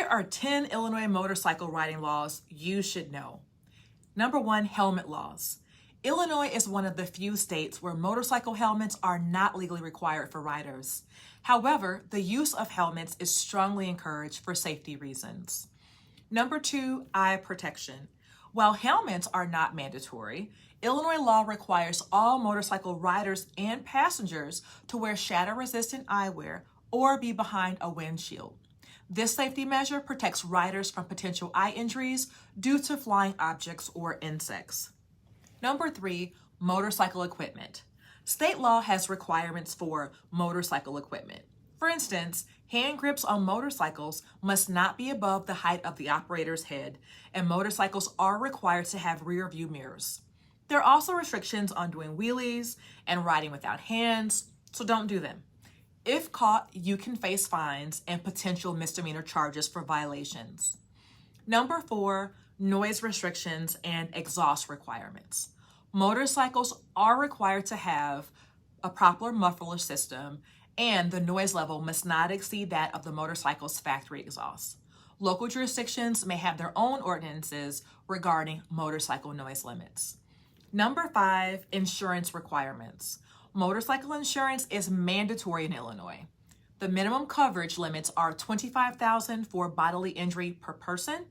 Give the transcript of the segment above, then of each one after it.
are 10 Illinois motorcycle riding laws you should know. Number 1, helmet laws. Illinois is one of the few states where motorcycle helmets are not legally required for riders. However, the use of helmets is strongly encouraged for safety reasons. Number 2, eye protection. While helmets are not mandatory, Illinois law requires all motorcycle riders and passengers to wear shatter-resistant eyewear or be behind a windshield. This safety measure protects riders from potential eye injuries due to flying objects or insects. Number 3, motorcycle equipment. State law has requirements for motorcycle equipment. For instance, hand grips on motorcycles must not be above the height of the operator's head, and motorcycles are required to have rear view mirrors. There are also restrictions on doing wheelies and riding without hands, so don't do them. If caught, you can face fines and potential misdemeanor charges for violations. Number 4, noise restrictions and exhaust requirements. Motorcycles are required to have a proper muffler system, and the noise level must not exceed that of the motorcycle's factory exhaust. Local jurisdictions may have their own ordinances regarding motorcycle noise limits. Number 5, insurance requirements. Motorcycle insurance is mandatory in Illinois. The minimum coverage limits are $25,000 for bodily injury per person,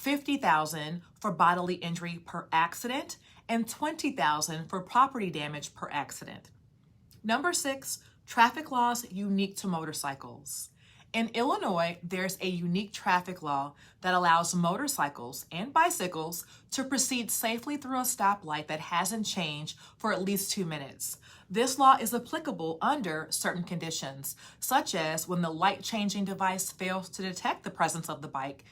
$50,000 for bodily injury per accident, and $20,000 for property damage per accident. Number 6, traffic laws unique to motorcycles. In Illinois, there's a unique traffic law that allows motorcycles and bicycles to proceed safely through a stoplight that hasn't changed for at least 2 minutes. This law is applicable under certain conditions, such as when the light changing device fails to detect the presence of the bike,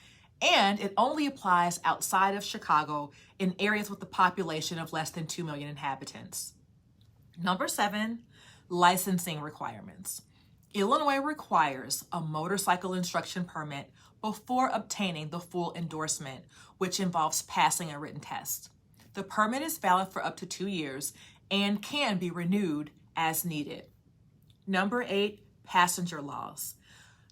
and it only applies outside of Chicago in areas with a population of less than 2 million inhabitants. Number 7, licensing requirements. Illinois requires a motorcycle instruction permit before obtaining the full endorsement, which involves passing a written test. The permit is valid for up to 2 years and can be renewed as needed. Number 8, passenger laws.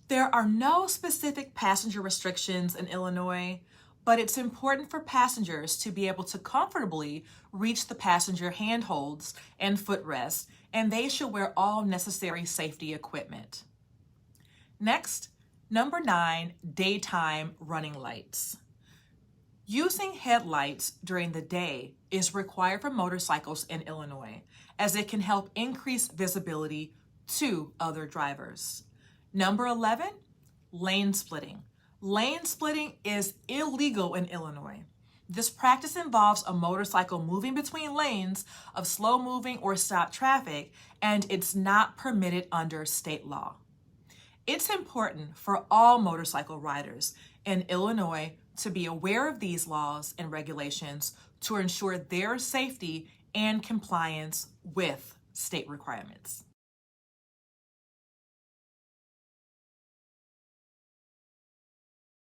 There are no specific passenger restrictions in Illinois, but it's important for passengers to be able to comfortably reach the passenger handholds and footrests, and they should wear all necessary safety equipment. Next, number 9, daytime running lights. Using headlights during the day is required for motorcycles in Illinois, as it can help increase visibility to other drivers. Number 11, lane splitting. Lane splitting is illegal in Illinois. This practice involves a motorcycle moving between lanes of slow-moving or stopped traffic, and it's not permitted under state law. It's important for all motorcycle riders in Illinois to be aware of these laws and regulations to ensure their safety and compliance with state requirements.